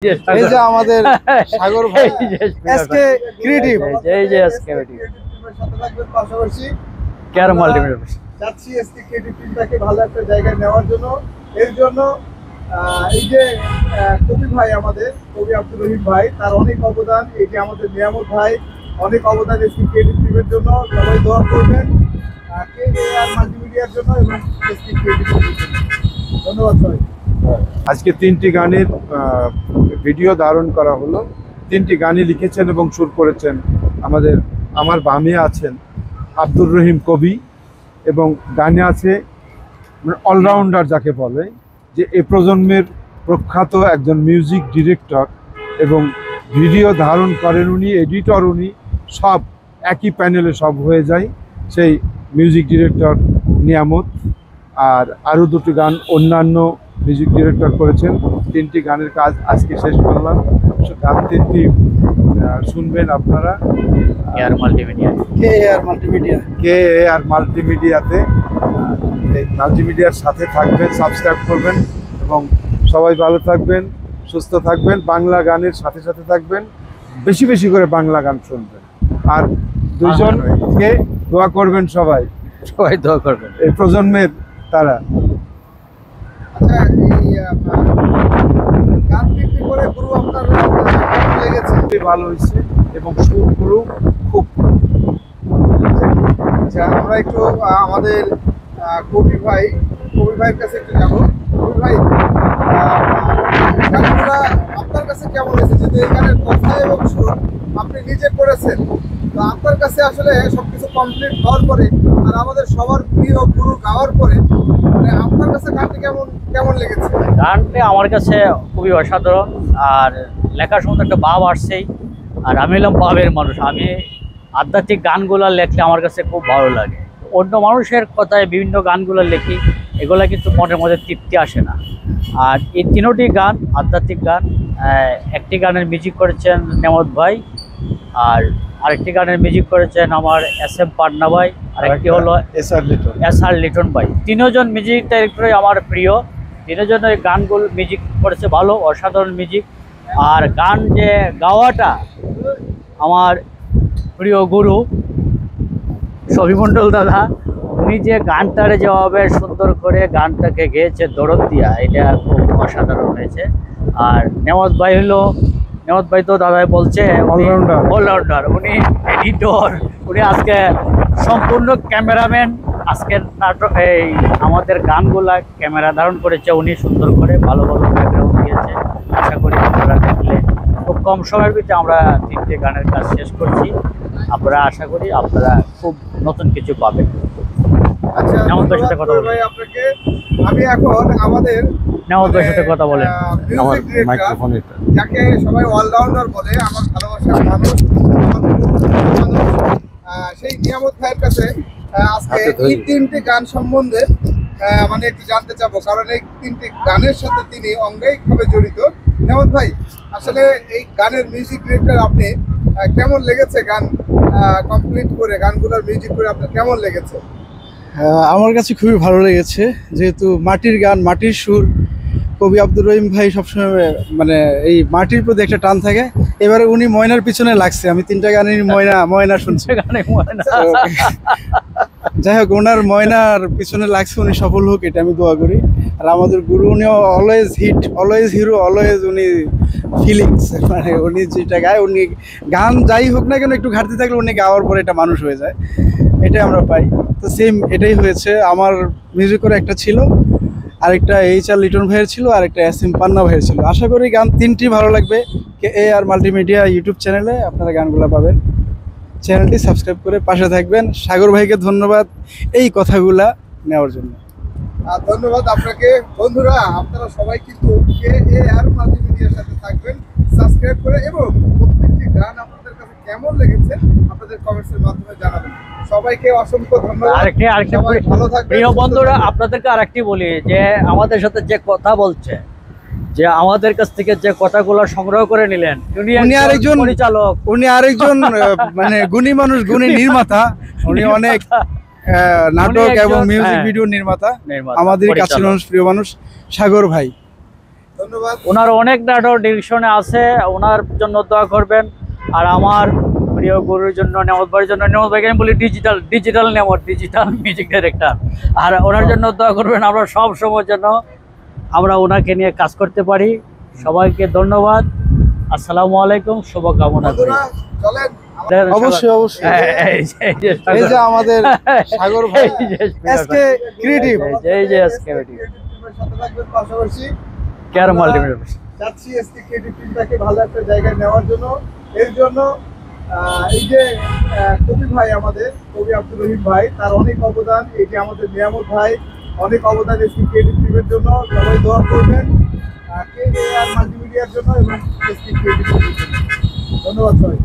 এই যে আমাদের সাগর ভাই এসকে ক্রিয়েটিভ এই যে এসকে ক্রিয়েটিভ সাথে থাকবেন পাশাপাশি কেয়ার মাল্টিমিডিয়া যাচ্ছি এসকে ক্রিয়েটিভ টিমটাকে ভালো একটা জায়গায় নেওয়ার জন্য। এর জন্য এই যে কবি ভাই আমাদের কবি আব্দুর রহিম ভাই তার অনেক অবদান, এই যে আমাদের নিয়ামত ভাই অনেক অবদান এসকে ক্রিয়েটিভ টিমের জন্য। সবাই দোয়া করবেন কেআর মাল্টিমিডিয়ার জন্য এবং এসকে ক্রিয়েটিভ টিমের জন্য। ধন্যবাদ সবাই। আজকে 3টি গানের ভিডিও ধারণ করা হলো। 3টি গানই লিখেছেন এবং সুর করেছেন আমার বামে আছেন আব্দুর রহিম কবি, এবং গানে আছে অলরাউন্ডার যাকে বলে, যে এ প্রজন্মের প্রখ্যাত একজন মিউজিক ডিরেক্টর এবং ভিডিও ধারণ করেন উনি, এডিটর উনি, সব একই প্যানেলে সব হয়ে যায়। সেই মিউজিক ডিরেক্টর নিয়ামত। আর আরও 2টি গান অন্যান্য মিউজিক ডিরেক্টর করেছেন। 3টি গানের কাজ আজকে শেষ করলাম। গান 3টি শুনবেন আপনারা কেয়ার মাল্টিমিডিয়াতে। এই মাল্টিমিডিয়ার সাথে থাকবেন, সাবস্ক্রাইব করবেন এবং সবাই ভালো থাকবেন, সুস্থ থাকবেন, বাংলা গানের সাথে সাথে থাকবেন, বেশি বেশি করে বাংলা গান শুনবেন। আর 2জনকে দোয়া করবেন, সবাই দোয়া করবেন এই প্রজন্মের তারা। আচ্ছা, এই গান বিক্রি করে গুরু আপনার লেগেছে? খুবই ভালো হয়েছে এবং সুরগুলো খুব। আচ্ছা, আমরা একটু আমাদের কবি ভাইয়ের কাছে একটু যাবো। কবি ভাই, গানগুলো আপনার কাছে কেমন হয়েছে? যদি এই গানের কথা এবং সুর আপনি নিজে করেছেন, তো আপনার কাছে আসলে সবকিছু কমপ্লিট হওয়ার পরে আর আমাদের সবার প্রিয় গুরু গাওয়ার পরে মানে আপনার কাছে গানটি কেমন লেগেছে? গানটা আমার কাছে খুবই অসাধারণ, আর লেখার সময় একটা ভাব আসছেই। আর আমি হলাম ভাবের মানুষ, আমি আধ্যাত্মিক গানগুলো লেখলে আমার কাছে খুব ভালো লাগে। অন্য মানুষের কথায় বিভিন্ন গানগুলো লেখি, এগুলো কিন্তু মনের মধ্যে তৃপ্তি আসে না। আর এই 3টি গান আধ্যাত্মিক গান। একটি গানের মিউজিক করেছেন নেমত ভাই, আর আরেকটি গানের মিউজিক করেছেন আমার SM পান্না ভাই, আরেকটি হলো SR লিটন ভাই। 3জন মিউজিক ডাইরেক্টরই আমার প্রিয়। 3জনের গানগুলো মিউজিক করেছে ভালো, অসাধারণ মিউজিক। আর গান যে গাওয়াটা আমার প্রিয় গুরু সবিমণ্ডল দাদা, উনি যে গানটারে যেভাবে সুন্দর করে গানটাকে গেয়েছে দরদ দিয়া, এটা খুব অসাধারণ হয়েছে। আর নেমত ভাই তো দাদাই বলছে অলরাউন্ডার, উনি এডিটর, উনি আজকে সম্পূর্ণ ক্যামেরাম্যান। আজকের নাটক এই আমাদের গানগুলা ক্যামেরা ধারণ করেছে উনি, সুন্দর করে ভালো ব্যাকগ্রাউন্ড দিয়েছে। আশা করি আপনারা দেখলে খুব কম সময়ের ভিতরে আমরা 3টে গানের কাজ শেষ করছি। আপনারা আশা করি আপনারা খুব নতুন কিছু পাবেন। আচ্ছা, নেমত ভাইয়ের সাথে কথা বলেন। ভাই আপনাকে আমি এখন আমাদের নেমত ভাইয়ের সাথে কথা বলেন। আমার মাইক্রোফোন এটা, যাকে সবাই অলরাউন্ডার বলে, আমার ভালোবাসার মানুষ, সেই নিয়ামত ভাইয়ের কাছে আজকে এই 3টি গান সম্বন্ধে মানে একটু জানতে চাবো, কারণ এই 3টি গানের সাথে তিনি অঙ্গায়িকভাবে জড়িত। নিয়ামত ভাই, আসলে এই গানের মিউজিক ডিরেক্টর আপনি, কেমন লেগেছে গান কমপ্লিট করে, গানগুলোর মিউজিক করে আপনার কেমন লেগেছে? আমার কাছে খুবই ভালো লেগেছে, যেহেতু মাটির গান, মাটির সুর। কবি আব্দুর রহিম ভাই সবসময় মানে এই মাটির প্রতি একটা টান থাকে। এবারে উনি ময়নার পিছনে লাগছে, আমি 3টা গানের ময়না শুনছি। যাই হোক, ওনার ময়নার পিছনে লাগছে, উনি সফল হোক এটা আমি দোয়া করি। আর আমাদের গুরু, উনি always hit, always hero, always উনি ফিলিংস, মানে উনি যেটা গায়, উনি গান যাই হোক না কেন একটু ঘাটতি থাকলে উনি গাওয়ার পরে এটা মানুষ হয়ে যায়, এটাই আমরা পাই। তো সেম এটাই হয়েছে। আমার মিউজিক করে একটা ছিল, আরেকটা HR লিটন ভাইয়ের ছিল, আর একটা SM পান্না ভাইয়ের ছিল। আশা করি গান 3টি ভালো লাগবে। কেআর মাল্টিমিডিয়া ইউটিউব চ্যানেলে আপনারা গানগুলো পাবেন। চ্যানেলটি সাবস্ক্রাইব করে পাশে থাকবেন। সাগর ভাইকে ধন্যবাদ এই কথাগুলা নেওয়ার জন্য। ধন্যবাদ আপনাকে। বন্ধুরা, আপনারা সবাই কিন্তু কেআর মাল্টিমিডিয়ার সাথে থাকবেন, সাবস্ক্রাইব করে, এবং প্রত্যেকটি গান আপনাদের কাছে কেমন লেগেছে আপনাদের কমেন্টসের মাধ্যমে জানাবেন। সবাইকে অসংখ্য ধন্যবাদ। ভালো থাকবেন প্রিয় বন্ধুরা, আপনাদেরকে আরেকটি বলি, যে আমাদের সাথে যে কথা বলছে, যে আমাদের কাছ থেকে যে কথাগুলো সংগ্রহ করে নিলেন, উনি আরেকজন পরিচালক, উনি আরেকজন মানে গুণী মানুষ, গুণী নির্মাতা। উনি অনেক নাটক এবং মিউজিক ভিডিও নির্মাতা, আমাদের কাছের মানুষ, প্রিয় মানুষ সাগর ভাই। ধন্যবাদ। ওনার অনেক নাটক ডিরেকশনে আছে, ওনার জন্য দোয়া করবেন। আর আমার প্রিয় গুরুর জন্য, নেমত ভাইয়ের জন্য, নেমত ভাইকে আমি বলি ডিজিটাল নেমত, ডিজিটাল মিউজিক ডাইরেক্টর। আর ওনার জন্য দোয়া করবেন, আমরা সব সময় যেন আমরা ওনাকে নিয়ে কাজ করতে পারি। সবাইকে ধন্যবাদ, আসসালামু আলাইকুম, শুভকামনা করি। বন্ধুরা চলেন অবশ্যই অবশ্যই। এই যে আমাদের সাগর ভাই এসকে ক্রিয়েটিভ, এই যে এসকে ক্রিয়েটিভ টিমের সাথে থাকবেন, পাশাপাশি কেয়ার আমরা মাল্টিমিডিয়া। যাচ্ছি এসকে ক্রিয়েটিভ টিমটাকে ভালো একটা জায়গায় নেওয়ার জন্য। এর জন্য এই যে কবি ভাই আমাদের, কবি আব্দুর রহিম ভাই, তার অনেক অবদান। এই যে আমাদের নিয়ামত ভাই, অনেক অবদান এসকে ক্রিয়েটিভ টিমের জন্য। সবাই দোয়া করবেন KAR মাল্টিমিডিয়ার জন্য এবং এসকে ক্রিয়েটিভ টিমের জন্য। ধন্যবাদ সবাই।